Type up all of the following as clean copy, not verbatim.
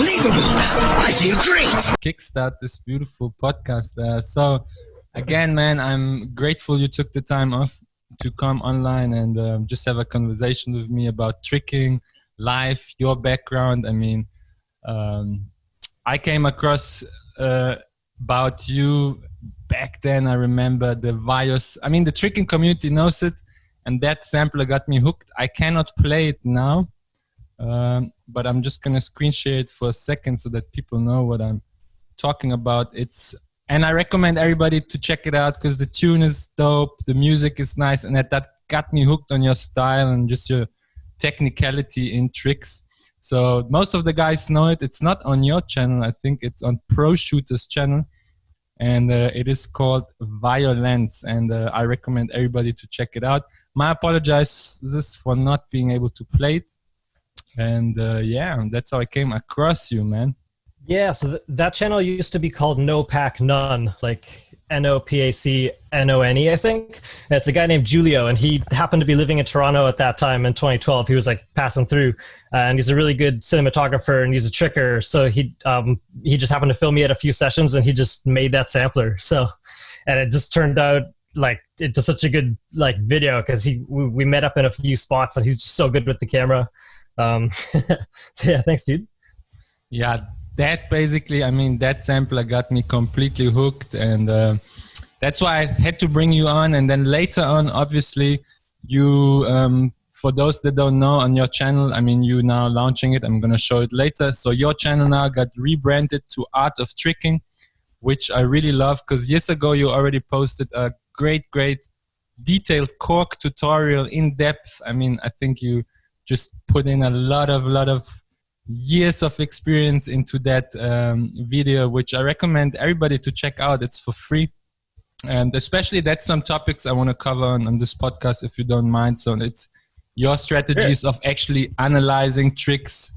Unbelievable! I feel great! Kickstart this beautiful podcast. So again, man, I'm grateful you took the time off to come online and just have a conversation with me about tricking, life, your background. I mean, I came across about you back then. I remember the VAIOS. I mean, the tricking community knows it, and that sampler got me hooked. I cannot play it now, but I'm just gonna screen share it for a second so that people know what I'm talking about. And I recommend everybody to check it out because the tune is dope, the music is nice, and that got me hooked on your style and just your technicality in tricks. So most of the guys know it. It's not on your channel. I think it's on Pro Shooter's channel, and it is called Violence, and I recommend everybody to check it out. My apologies for not being able to play it, and yeah, that's how I came across you, man. Yeah, so that channel used to be called No Pack None, like NOPACNONE, I think. And it's a guy named Julio, and he happened to be living in Toronto at that time in 2012. He was like passing through, and he's a really good cinematographer, and he's a tricker. So he just happened to film me at a few sessions, and he just made that sampler. So, and it just turned out like it was such a good like video because we met up in a few spots, and he's just so good with the camera. So yeah, thanks, dude. Yeah. That basically, I mean, that sampler got me completely hooked, and that's why I had to bring you on. And then later on, obviously, you, for those that don't know, on your channel, I mean, you now launching it. I'm going to show it later. So your channel now got rebranded to Art of Tricking, which I really love because years ago you already posted a great detailed cork tutorial in depth. I mean, I think you just put in a lot of years of experience into that video, which I recommend everybody to check out. It's for free, and especially that's some topics I want to cover on this podcast, if you don't mind. So it's your strategies of actually analyzing tricks,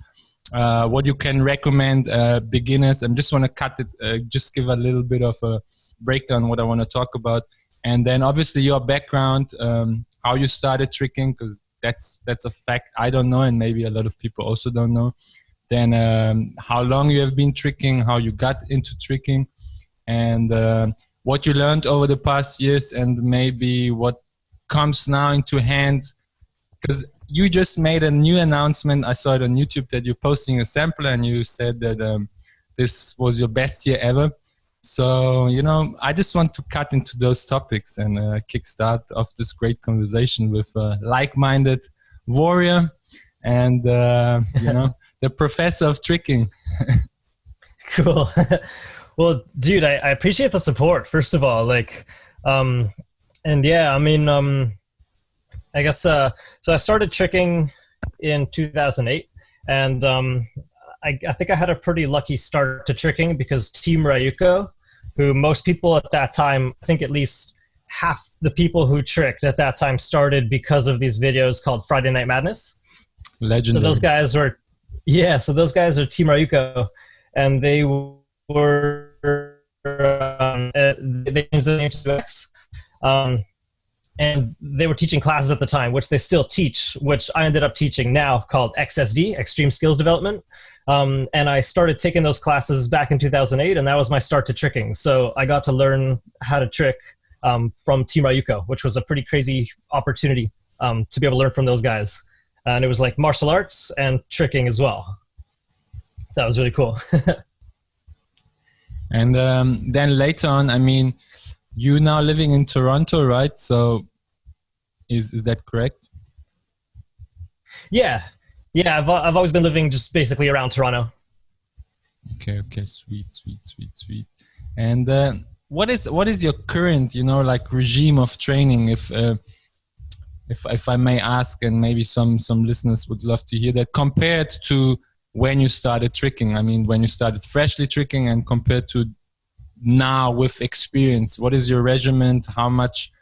what you can recommend beginners. I just want to cut it, just give a little bit of a breakdown what I want to talk about, and then obviously your background, how you started tricking, because that's a fact I don't know, and maybe a lot of people also don't know. Then how long you have been tricking, how you got into tricking, and what you learned over the past years, and maybe what comes now into hand. Because you just made a new announcement. I saw it on YouTube that you're posting a sampler, and you said that this was your best year ever. So, you know, I just want to cut into those topics and kickstart off this great conversation with a like-minded warrior and, you know, the professor of tricking. Cool. Well, dude, I appreciate the support, first of all. Like, and yeah, I mean, I guess, so I started tricking in 2008, and I think I had a pretty lucky start to tricking because Team Ryuko, who most people at that time, I think at least half the people who tricked at that time started because of these videos called Friday Night Madness. Legendary. So those guys were, yeah, so those guys are Team Ryuko, and they were, they changed the name to X. And they were teaching classes at the time, which they still teach, which I ended up teaching now, called XSD, Extreme Skills Development. And I started taking those classes back in 2008, and that was my start to tricking. So I got to learn how to trick from Team Ryuko, which was a pretty crazy opportunity to be able to learn from those guys. And it was like martial arts and tricking as well. So that was really cool. And then later on, I mean, you now living in Toronto, right? So is that correct? Yeah. Yeah, I've always been living just basically around Toronto. Okay, sweet. And what is your current, you know, like regime of training, if I may ask, and maybe some listeners would love to hear that, compared to when you started tricking? I mean, when you started freshly tricking and compared to now with experience, what is your regimen? How much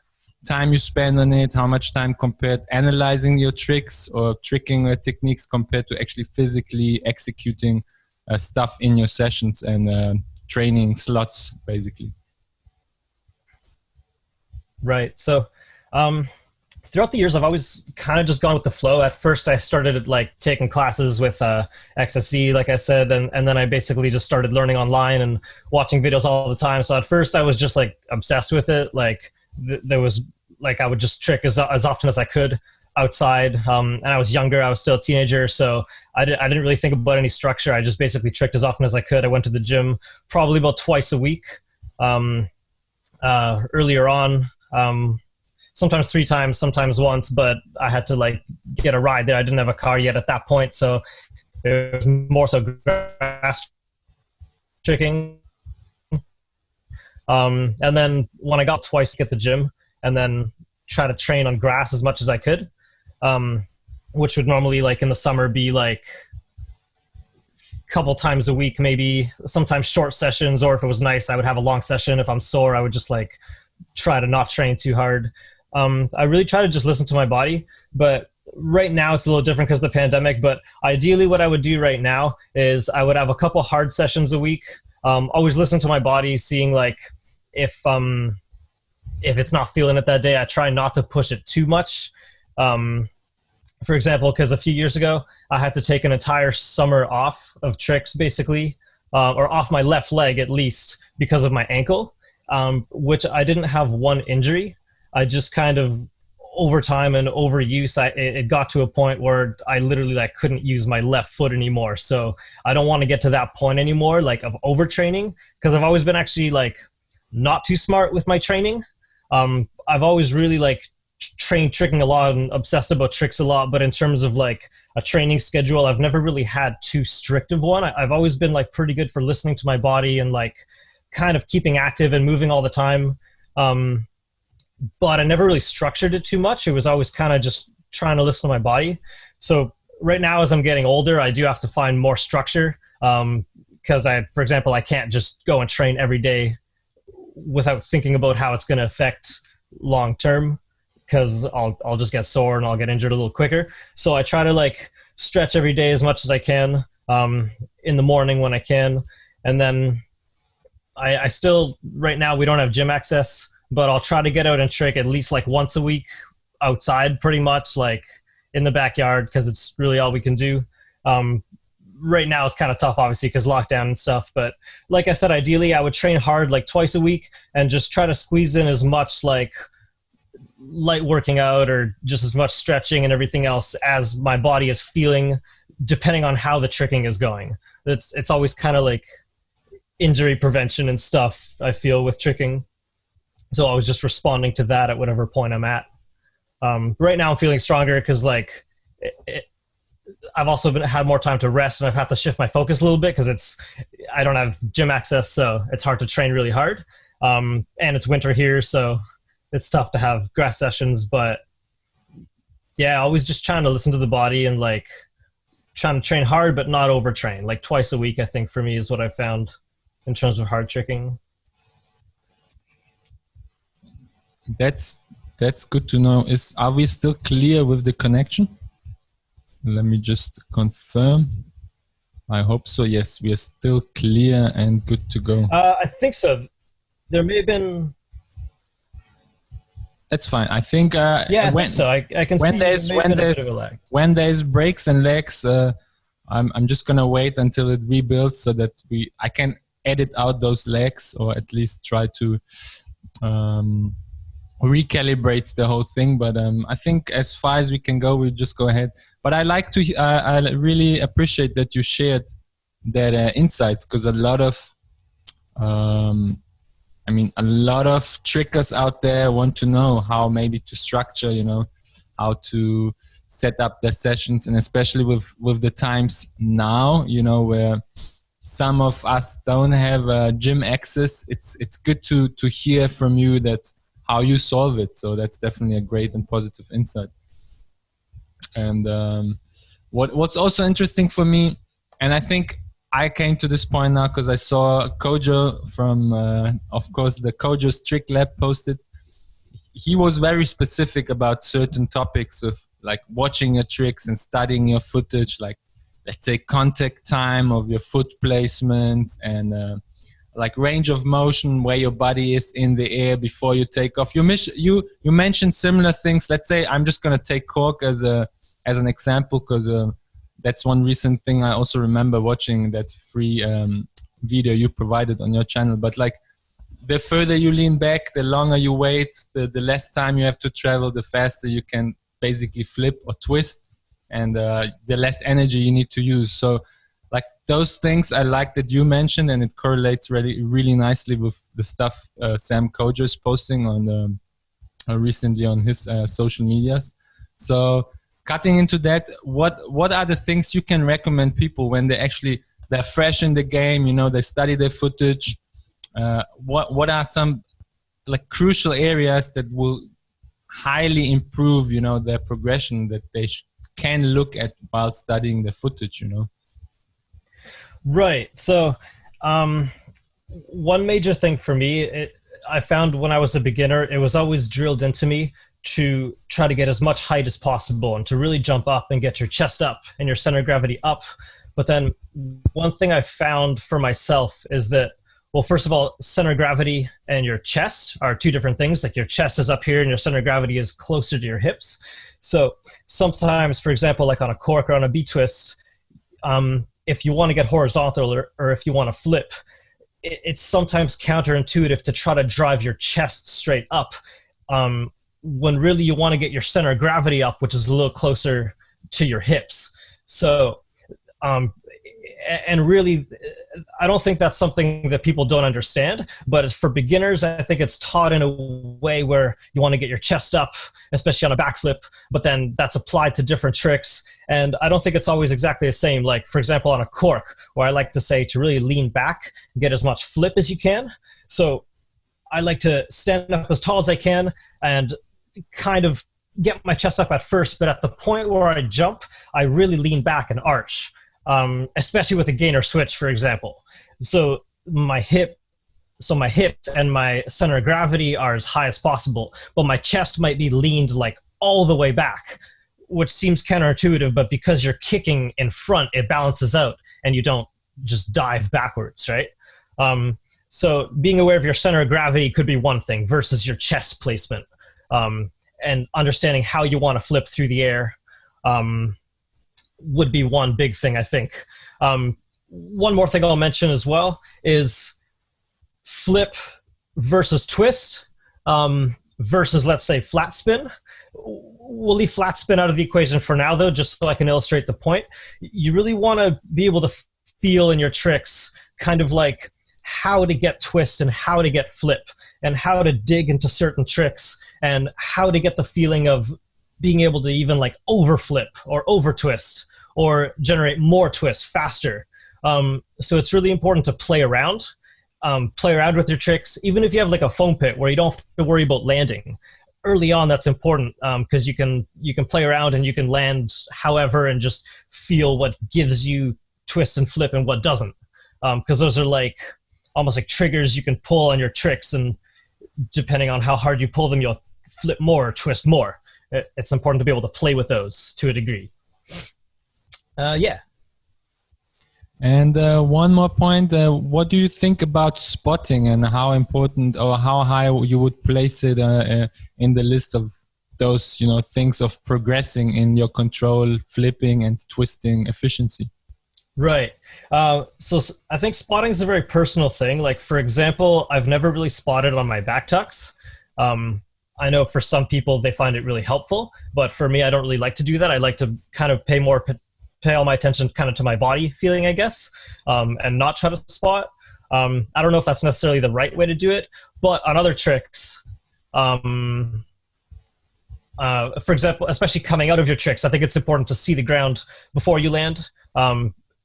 time you spend on it? How much time compared analyzing your tricks or tricking techniques compared to actually physically executing stuff in your sessions and training slots, basically? Right. So throughout the years, I've always kind of just gone with the flow. At first, I started like taking classes with XSE, like I said, and then I basically just started learning online and watching videos all the time. So at first, I was just like obsessed with it. Like there was like I would just trick as often as I could outside. And I was younger. I was still a teenager, so I didn't really think about any structure. I just basically tricked as often as I could. I went to the gym probably about twice a week. Earlier on, sometimes 3 times, sometimes once, but I had to like get a ride there. I didn't have a car yet at that point, so it was more so grass tricking. And then when I got twice at the gym, and then try to train on grass as much as I could, which would normally like in the summer be like a couple times a week, maybe sometimes short sessions, or if it was nice, I would have a long session. If I'm sore, I would just like try to not train too hard. I really try to just listen to my body, but right now it's a little different because of the pandemic. But ideally what I would do right now is I would have a couple hard sessions a week. Always listen to my body, seeing like if it's not feeling it that day, I try not to push it too much. For example, because a few years ago, I had to take an entire summer off of tricks, basically, or off my left leg at least, because of my ankle, which I didn't have one injury. I just kind of, over time and overuse, it got to a point where I literally like couldn't use my left foot anymore. So I don't want to get to that point anymore, like of overtraining, because I've always been actually like not too smart with my training. I've always really like trained tricking a lot and obsessed about tricks a lot, but in terms of like a training schedule, I've never really had too strict of one. I've always been like pretty good for listening to my body and like kind of keeping active and moving all the time. But I never really structured it too much. It was always kind of just trying to listen to my body. So right now, as I'm getting older, I do have to find more structure, because for example, I can't just go and train every day without thinking about how it's going to affect long term, because I'll just get sore and I'll get injured a little quicker. So I try to like stretch every day as much as I can, in the morning when I can. And then I still, right now we don't have gym access, but I'll try to get out and trick at least like once a week outside, pretty much like in the backyard, because it's really all we can do. Right now it's kind of tough, obviously, because lockdown and stuff. But like I said, ideally I would train hard like twice a week and just try to squeeze in as much like light working out or just as much stretching and everything else as my body is feeling, depending on how the tricking is going. It's always kind of like injury prevention and stuff, I feel, with tricking. So I was just responding to that at whatever point I'm at. Right now I'm feeling stronger because like I've also had more time to rest, and I've had to shift my focus a little bit because I don't have gym access, so it's hard to train really hard. And it's winter here, so it's tough to have grass sessions. But yeah, always just trying to listen to the body and like trying to train hard but not overtrain. Like twice a week, I think, for me is what I found in terms of hard tricking. That's good to know. Are we still clear with the connection? Let me just confirm. I hope so. Yes, we are still clear and good to go. I think so. There may have been. That's fine. I think. Yeah, I think so. I can see when there's breaks and lags. I'm just gonna wait until it rebuilds so that I can edit out those lags, or at least try to recalibrate the whole thing. But I think as far as we can go, we'll just go ahead. But I like to. I really appreciate that you shared that insights, because a lot of. A lot of trickers out there want to know how maybe to structure, how to set up their sessions, and especially with the times now, where some of us don't have gym access. It's good to hear from you that how you solve it. So that's definitely a great and positive insight. And what's also interesting for me, and I think I came to this point now because I saw Kojo from, of course, the Kojo's Trick Lab posted. He was very specific about certain topics of like watching your tricks and studying your footage, like let's say contact time of your foot placements and like range of motion, where your body is in the air before you take off. You mentioned similar things. Let's say I'm just going to take cork as an example, because that's one recent thing I also remember watching, that free video you provided on your channel. But like, the further you lean back, the longer you wait, the less time you have to travel, the faster you can basically flip or twist, and the less energy you need to use. So like, those things I like that you mentioned, and it correlates really nicely with the stuff Sam Kojo is posting on recently on his social medias. So cutting into that, what are the things you can recommend people when they're fresh in the game, you know, they study their footage? What are some like crucial areas that will highly improve, you know, their progression, that they can look at while studying the footage, you know? Right. So one major thing for me, I found when I was a beginner, it was always drilled into me to try to get as much height as possible and to really jump up and get your chest up and your center of gravity up. But then one thing I found for myself is that, well, first of all, center of gravity and your chest are two different things. Like, your chest is up here and your center of gravity is closer to your hips. So sometimes, for example, like on a cork or on a B-twist, if you want to get horizontal or if you want to flip, it's sometimes counterintuitive to try to drive your chest straight up, when really you want to get your center of gravity up, which is a little closer to your hips. So, and really, I don't think that's something that people don't understand, but for beginners, I think it's taught in a way where you want to get your chest up, especially on a backflip, but then that's applied to different tricks. And I don't think it's always exactly the same. Like, for example, on a cork, where I like to say to really lean back and get as much flip as you can. So I like to stand up as tall as I can and kind of get my chest up at first, but at the point where I jump, I really lean back and arch. Especially with a gainer switch, for example. So my hips and my center of gravity are as high as possible, but my chest might be leaned like all the way back, which seems counterintuitive, but because you're kicking in front, it balances out and you don't just dive backwards, right? So being aware of your center of gravity could be one thing versus your chest placement, and understanding how you want to flip through the air would be one big thing, I think. One more thing I'll mention as well is flip versus twist versus, let's say, flat spin. We'll leave flat spin out of the equation for now, though, just so I can illustrate the point. You really want to be able to feel in your tricks kind of like how to get twist and how to get flip and how to dig into certain tricks and how to get the feeling of being able to even like overflip or over twist or generate more twists faster. So it's really important to play around with your tricks, even if you have like a foam pit where you don't have to worry about landing. Early on, that's important because you can play around and you can land however and just feel what gives you twist and flip and what doesn't. Because those are like almost like triggers you can pull on your tricks, and depending on how hard you pull them, you'll flip more or twist more. It's important to be able to play with those to a degree. Yeah. And one more point, what do you think about spotting and how important or how high you would place it in the list of those, you know, things of progressing in your control, flipping and twisting efficiency? Right. So I think spotting is a very personal thing. Like, for example, I've never really spotted on my back tucks. I know for some people they find it really helpful, but for me, I don't really like to do that. I like to kind of pay all my attention kind of to my body feeling, I guess, and not try to spot. I don't know if that's necessarily the right way to do it, but on other tricks, for example, especially coming out of your tricks, I think it's important to see the ground before you land,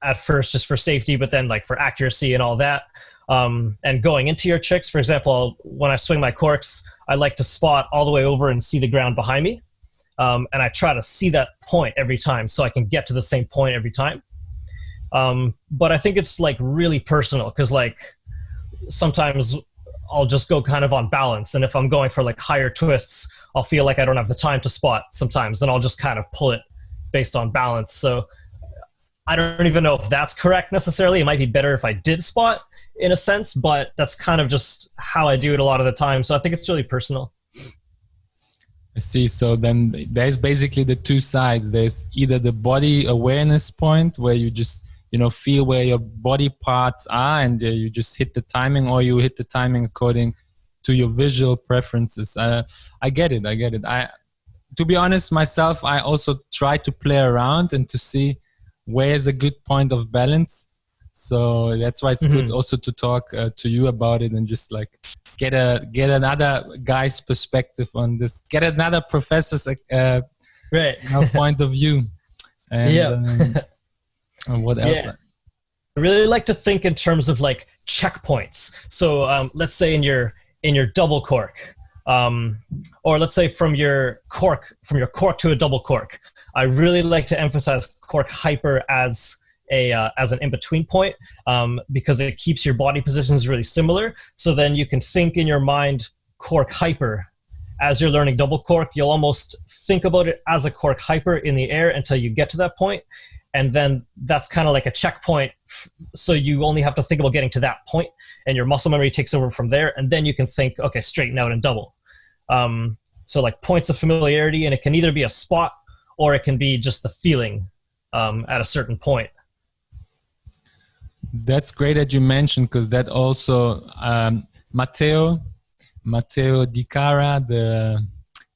at first just for safety, but then like for accuracy and all that. And going into your tricks, for example, when I swing my corks, I like to spot all the way over and see the ground behind me. And I try to see that point every time so I can get to the same point every time. But I think it's like really personal because like sometimes I'll just go kind of on balance. And if I'm going for like higher twists, I'll feel like I don't have the time to spot sometimes. Then I'll just kind of pull it based on balance. So I don't even know if that's correct necessarily. It might be better if I did spot in a sense, but that's kind of just how I do it a lot of the time. So I think it's really personal. I see. So then there's basically the two sides. There's either the body awareness point where you just, you know, feel where your body parts are and you just hit the timing, or you hit the timing according to your visual preferences. I get it. I get it. To be honest, myself, I also try to play around and to see where's a good point of balance. So that's why it's good also to talk to you about it and just like get another guy's perspective on this, get another professor's right. you know, point of view. And, and what else? Yeah. I really like to think in terms of like checkpoints. So let's say in your double cork, or let's say from your cork to a double cork. I really like to emphasize cork hyper as an in-between point, because it keeps your body positions really similar. So then you can think in your mind cork hyper. As you're learning double cork, you'll almost think about it as a cork hyper in the air until you get to that point. And then that's kind of like a checkpoint. So you only have to think about getting to that point, and your muscle memory takes over from there. And then you can think, okay, straighten out and double. So like points of familiarity, and it can either be a spot or it can be just the feeling at a certain point. That's great that you mentioned, because that also Matteo Di Cara, the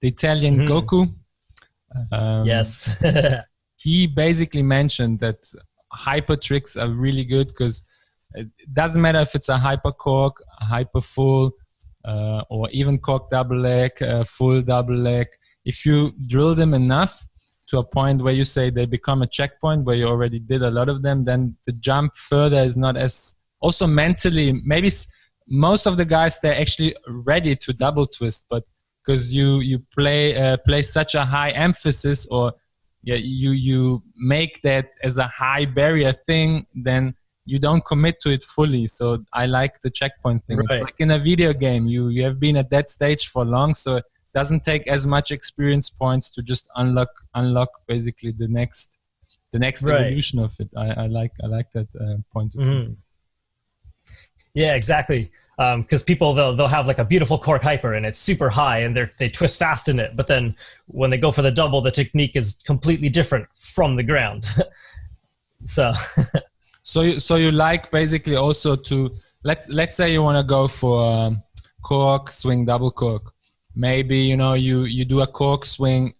Italian Goku. Yes. He basically mentioned that hyper tricks are really good because it doesn't matter if it's a hyper cork, a hyper full, or even cork double leg, full double leg. If you drill them enough to a point where you say they become a checkpoint where you already did a lot of them, then the jump further is not as, also mentally, maybe most of the guys, they're actually ready to double twist, but because you play such a high emphasis, or you make that as a high barrier thing, then you don't commit to it fully. So I like the checkpoint thing. Right. It's like in a video game, you have been at that stage for long, so it doesn't take as much experience points to just unlock basically the next evolution of it. I like that point of view. Yeah, exactly. Because people, they'll have like a beautiful cork hyper and it's super high and they twist fast in it, but then when they go for the double, the technique is completely different from the ground. So you like basically also to, let's say you want to go for cork swing double cork. Maybe you do a cork swing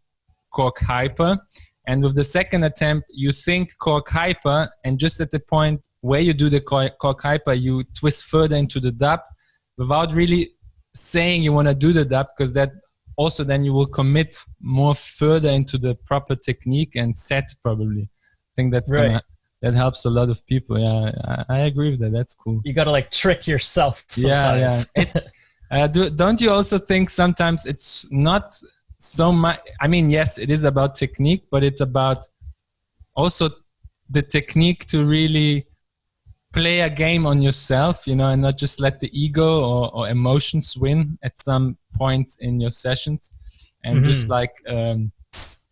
cork hyper, and with the second attempt you think cork hyper, and just at the point where you do the cork hyper, you twist further into the dub without really saying you want to do the dub, because that also then you will commit more further into the proper technique and set probably. I think that's right. That helps a lot of people. Yeah, I agree with that. That's cool. You got to like trick yourself sometimes. Yeah. It's, don't you also think sometimes it's not so much, I mean, yes, it is about technique, but it's about also the technique to really play a game on yourself, and not just let the ego or emotions win at some points in your sessions, and just like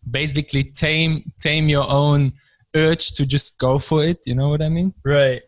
basically tame your own urge to just go for it. You know what I mean? Right.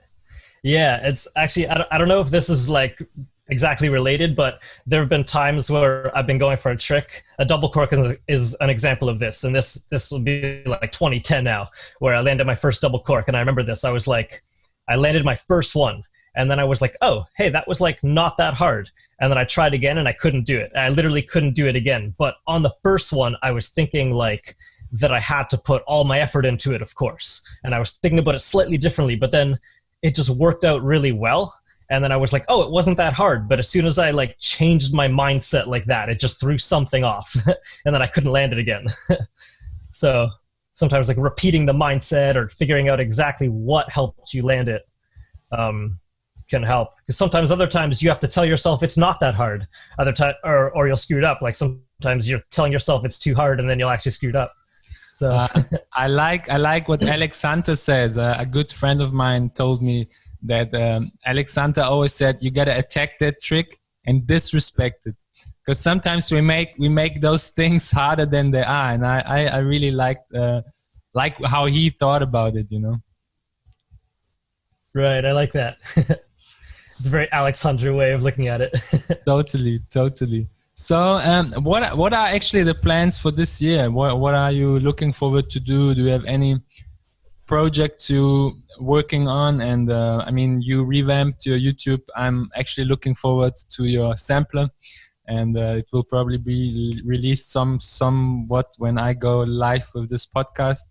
Yeah, it's actually, I don't know if this is like exactly related, but there have been times where I've been going for a trick. A double cork is an example of this, and this will be like 2010 now, where I landed my first double cork, and I remember this. I was like, I landed my first one, and then I was like, oh, hey, that was like not that hard. And then I tried again, and I couldn't do it. I literally couldn't do it again. But on the first one, I was thinking like that I had to put all my effort into it, of course. And I was thinking about it slightly differently, but then it just worked out really well. And then I was like, oh, it wasn't that hard. But as soon as I like changed my mindset like that, it just threw something off. And then I couldn't land it again. So sometimes like repeating the mindset or figuring out exactly what helped you land it can help. Because sometimes other times you have to tell yourself it's not that hard. Other time, or you'll screw it up. Like sometimes you're telling yourself it's too hard and then you'll actually screw it up. So I like what Alex Hunter says. A good friend of mine told me that Alex Hunter always said you got to attack that trick and disrespect it, because sometimes we make those things harder than they are, and I really like how he thought about it. Right, I like that. It's a very Alexandra way of looking at it. Totally. So, what are actually the plans for this year? What are you looking forward to do? Do you have any projects you working on? And I mean, you revamped your YouTube. I'm actually looking forward to your sampler, and it will probably be released somewhat when I go live with this podcast.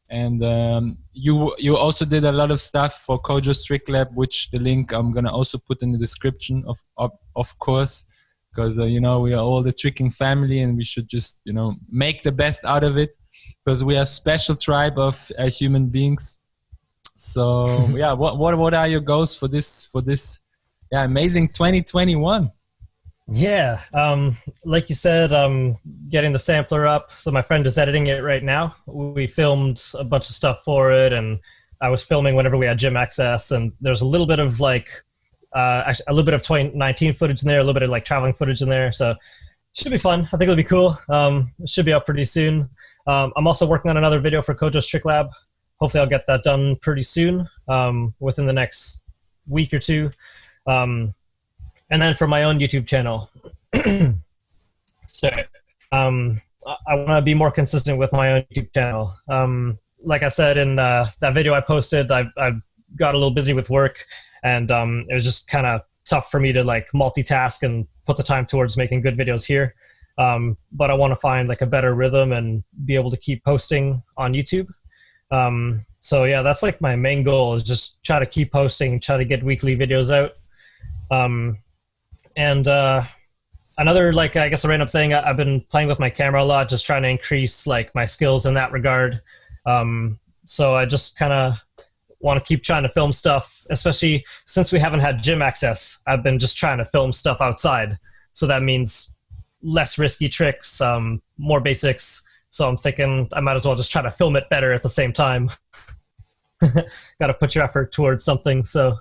And you also did a lot of stuff for Kojo's Trick Lab, which the link I'm gonna also put in the description of course, because you know, we are all the tricking family, and we should just, you know, make the best out of it, because we are a special tribe of human beings. So yeah, what are your goals for this amazing 2021? Yeah, like you said, getting the sampler up. So my friend is editing it right now. We filmed a bunch of stuff for it, and I was filming whenever we had gym access, and there's a little bit of like actually a little bit of 2019 footage in there, a little bit of like traveling footage in there, so it should be fun. I think it'll be cool. It should be up pretty soon. I'm also working on another video for Kojo's Trick Lab. Hopefully I'll get that done pretty soon, within the next week or two. And then for my own YouTube channel. So I want to be more consistent with my own YouTube channel. Like I said in that video I posted, I've got a little busy with work, and it was just kind of tough for me to like multitask and put the time towards making good videos here. But I want to find like a better rhythm and be able to keep posting on YouTube. So yeah, that's like my main goal, is just try to keep posting, try to get weekly videos out. And another, like, I guess a random thing, I've been playing with my camera a lot, just trying to increase like my skills in that regard. So I just kind of want to keep trying to film stuff, especially since we haven't had gym access. I've been just trying to film stuff outside. So that means less risky tricks, more basics. So I'm thinking I might as well just try to film it better at the same time. Got to put your effort towards something. So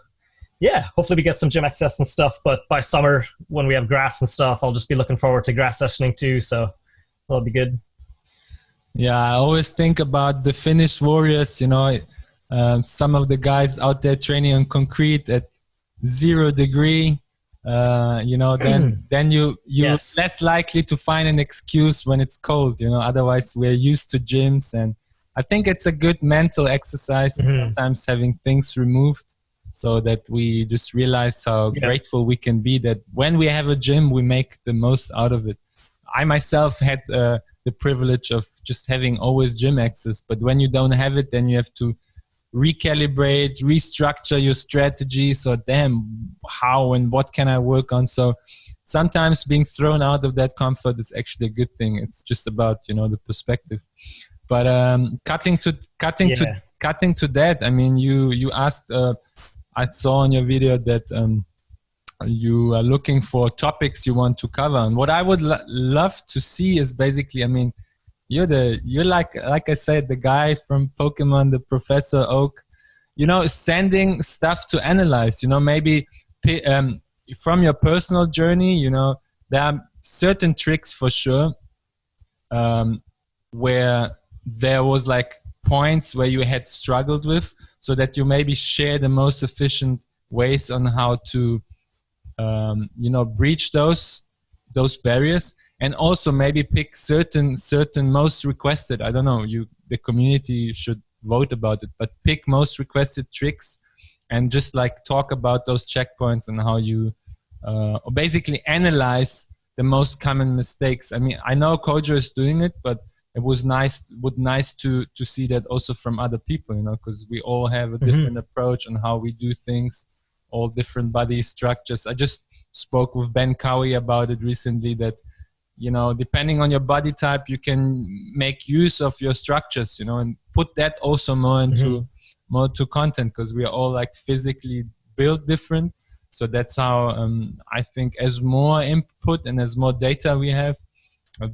yeah, hopefully we get some gym access and stuff, but by summer when we have grass and stuff, I'll just be looking forward to grass sessioning too. So that'll be good. Yeah, I always think about the Finnish warriors, you know, some of the guys out there training on concrete at 0 degree, you know, then you're Yes. less likely to find an excuse when it's cold, you know, otherwise we're used to gyms. And I think it's a good mental exercise, sometimes having things removed, so that we just realize how grateful we can be that when we have a gym, we make the most out of it. I myself had the privilege of just having always gym access, but when you don't have it, then you have to recalibrate, restructure your strategy. So damn, how and what can I work on? So sometimes being thrown out of that comfort is actually a good thing. It's just about, you know, the perspective. But cutting to that, I mean, you asked, I saw on your video that you are looking for topics you want to cover, and what I would love to see is basically, I mean, you're like I said, the guy from Pokemon, the Professor Oak, you know, sending stuff to analyze, you know, maybe from your personal journey, you know, there are certain tricks for sure where there was like points where you had struggled with, so that you maybe share the most efficient ways on how to you know, breach those barriers, and also maybe pick certain most requested, I don't know, the community should vote about it, but pick most requested tricks and just like talk about those checkpoints and how you basically analyze the most common mistakes. I mean, I know Kojo is doing it, but it was nice to see that also from other people, you know, because we all have a different approach on how we do things, all different body structures. I just spoke with Ben Cowie about it recently, that, you know, depending on your body type, you can make use of your structures, you know, and put that also more into content, because we are all like physically built different. So that's how I think as more input and as more data we have,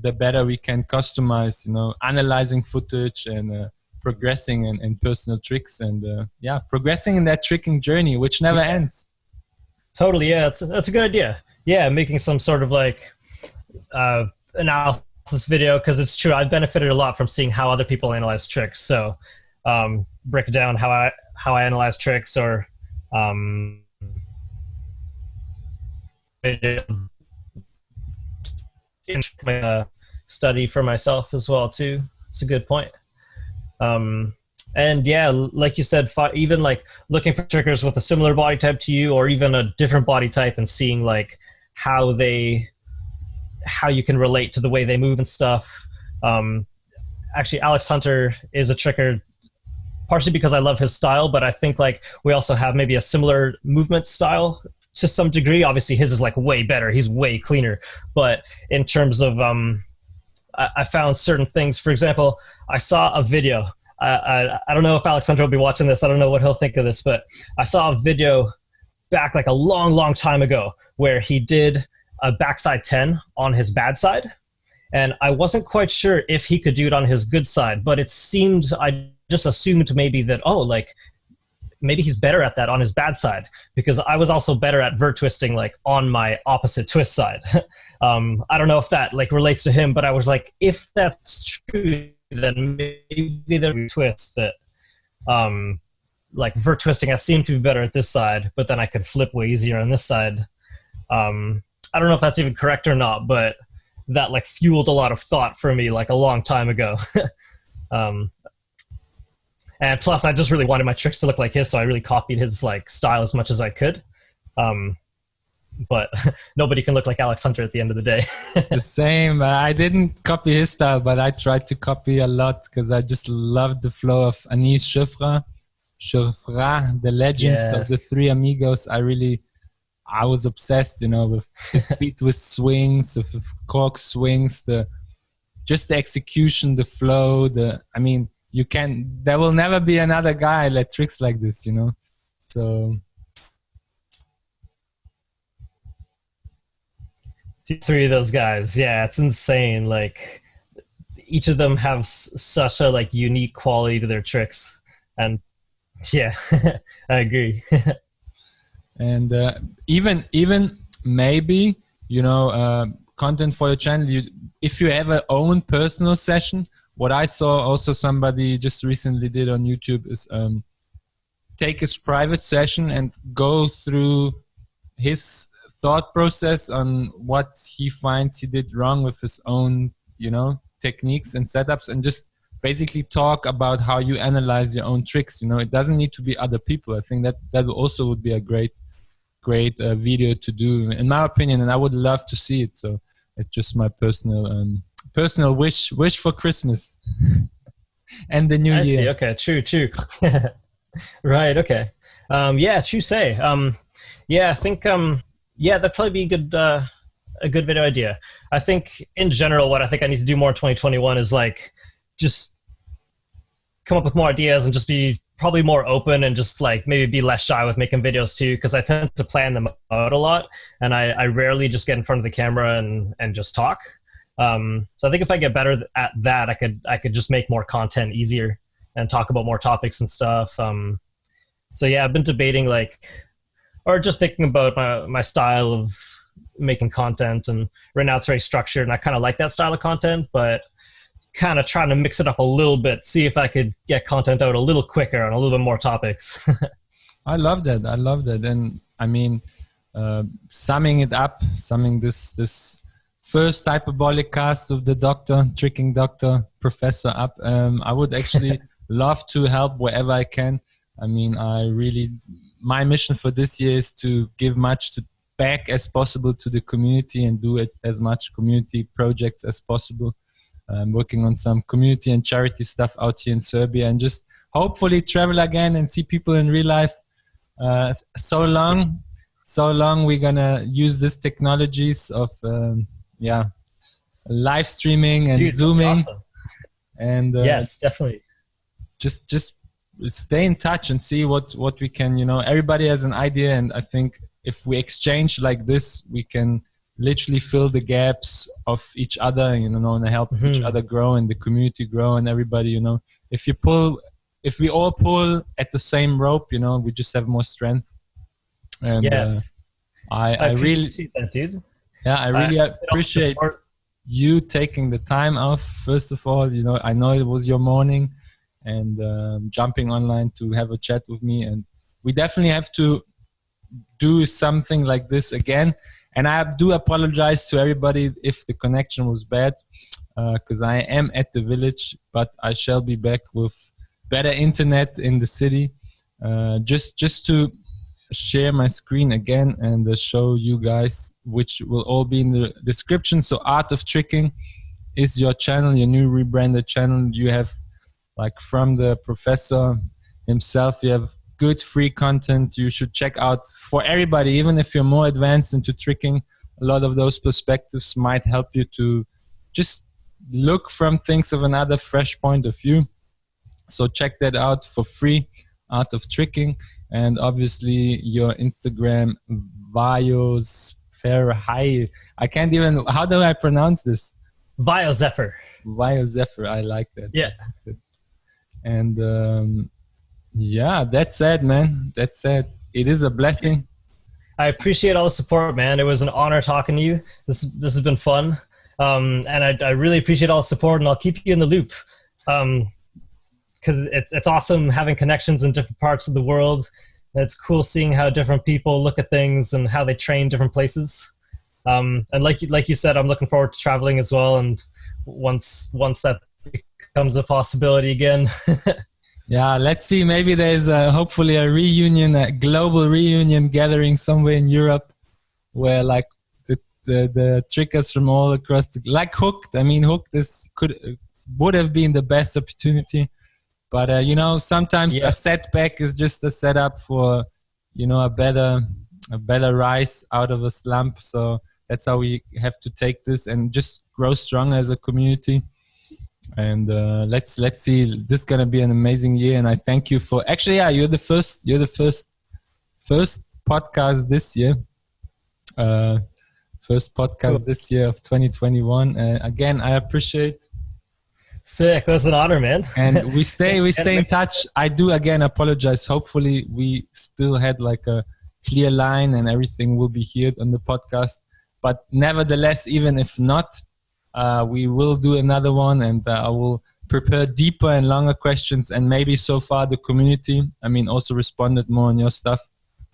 the better we can customize, you know, analyzing footage and progressing in personal tricks, and progressing in that tricking journey, which never ends. Totally, yeah, that's a good idea. Yeah, making some sort of like analysis video, because it's true, I've benefited a lot from seeing how other people analyze tricks. So break down how I analyze tricks, or study for myself as well too. It's a good point. And yeah, like you said, even like looking for triggers with a similar body type to you, or even a different body type, and seeing like how you can relate to the way they move and stuff. Actually, Alex Hunter is a trigger partially because I love his style, but I think like we also have maybe a similar movement style to some degree. Obviously his is like way better, he's way cleaner, but in terms of I found certain things. For example, I saw a video, I don't know if Alex Hunter will be watching this, I don't know what he'll think of this, but I saw a video back like a long time ago where he did a backside 10 on his bad side, and I wasn't quite sure if he could do it on his good side, but it seemed, I just assumed maybe that, oh, like maybe he's better at that on his bad side, because I was also better at vert twisting like on my opposite twist side. I don't know if that like relates to him, but I was like, if that's true, then maybe there are twists that like vert twisting, I seem to be better at this side, but then I could flip way easier on this side. I don't know if that's even correct or not, but that like fueled a lot of thought for me like a long time ago. And plus, I just really wanted my tricks to look like his, so I really copied his like style as much as I could. But nobody can look like Alex Hunter at the end of the day. The same. I didn't copy his style, but I tried to copy a lot because I just loved the flow of Anis Shifra, the legend of the Three Amigos. I was obsessed, you know, with his speed twist swings, with cork swings, just the execution, the flow, there will never be another guy that tricks like this, you know. So three of those guys, yeah, it's insane. Like each of them have such a like unique quality to their tricks, and yeah, I agree. And even maybe, you know, content for the channel, if you have a own personal session. What I saw also somebody just recently did on YouTube is take his private session and go through his thought process on what he finds he did wrong with his own, you know, techniques and setups, and just basically talk about how you analyze your own tricks. You know, it doesn't need to be other people. I think that also would be a great video to do, in my opinion, and I would love to see it. So it's just my personal wish for Christmas and the new year. See. Okay, true. Right. Okay. Yeah, true say. Yeah, I think that'd probably be a good video idea. I think in general, what I think I need to do more in 2021 is like just come up with more ideas and just be probably more open, and just like maybe be less shy with making videos too, because I tend to plan them out a lot, and I rarely just get in front of the camera and just talk. So I think if I get better at that, I could just make more content easier and talk about more topics and stuff. So yeah, I've been debating or just thinking about my style of making content, and right now it's very structured, and I kind of like that style of content, but kind of trying to mix it up a little bit, see if I could get content out a little quicker on a little bit more topics. I love that. And I mean, summing this first hyperbolic cast of the tricking doctor professor up, I would actually love to help wherever I can. I mean, my mission for this year is to give much back as possible to the community and do it as much community projects as possible. I'm working on some community and charity stuff out here in Serbia, and just hopefully travel again and see people in real life. So long we're gonna use these technologies of live streaming and Zooming. Awesome. And yes, definitely. Just stay in touch and see what we can, you know, everybody has an idea, and I think if we exchange like this, we can literally fill the gaps of each other, you know, and help each other grow, and the community grow, and everybody, you know, if we all pull at the same rope, you know, we just have more strength. And yes, I really appreciate that, dude. Yeah, I really appreciate you taking the time off. First of all, you know, I know it was your morning, and jumping online to have a chat with me, and we definitely have to do something like this again. And I do apologize to everybody if the connection was bad, because I am at the village, but I shall be back with better internet in the city. Just to share my screen again and show you guys, which will all be in the description. So Art of Tricking is your channel, your new rebranded channel. You have, like, from the professor himself, you have good free content you should check out for everybody. Even if you're more advanced into tricking, a lot of those perspectives might help you to just look from things of another fresh point of view. So check that out for free, Art of Tricking. And obviously your Instagram, VAIOS SKRETAS. I can't even, how do I pronounce this? VAIOS VAIOS, I like that. Yeah. And yeah, that's it, man. That's it. It is a blessing. I appreciate all the support, man. It was an honor talking to you. This has been fun. And I really appreciate all the support, and I'll keep you in the loop. Because it's awesome having connections in different parts of the world. It's cool seeing how different people look at things and how they train different places. And like you said, I'm looking forward to traveling as well. And once that becomes a possibility again. Yeah, let's see. Maybe there's hopefully a reunion, a global reunion gathering somewhere in Europe, where like the trickers from all across, like Hooked. I mean, Hooked would have been the best opportunity, but you know, sometimes a setback is just a setup for, you know, a better rise out of a slump. So that's how we have to take this and just grow stronger as a community. And let's see. This is gonna be an amazing year, and I thank you for. Actually, yeah, you're the first podcast this year. First podcast this year of 2021. Again, I appreciate. Sick. That's an honor, man. And we stay in touch. I do again apologize. Hopefully, we still had like a clear line, and everything will be here on the podcast. But nevertheless, even if not, we will do another one, and I will prepare deeper and longer questions. And maybe so far the community, I mean, also responded more on your stuff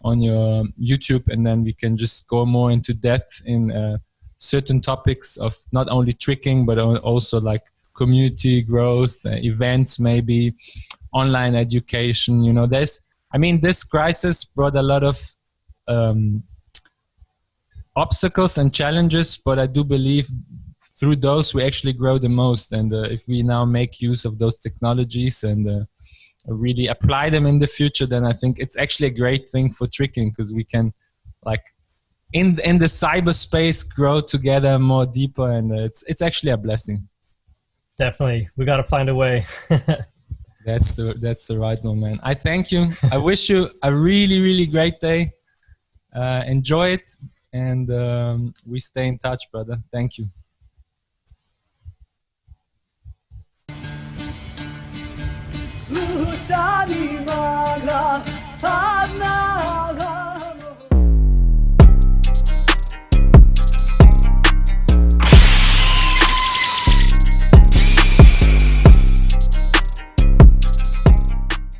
on your YouTube, and then we can just go more into depth in certain topics of not only tricking, but also like community growth, events, maybe online education. You know, this crisis brought a lot of obstacles and challenges, but I do believe through those we actually grow the most. And if we now make use of those technologies and really apply them in the future, then I think it's actually a great thing for tricking, because we can, like, in the cyberspace, grow together more deeper, and it's actually a blessing. Definitely, we got to find a way. That's the right one, man. I thank you. I wish you a really, really great day. Enjoy it, and we stay in touch, brother. Thank you.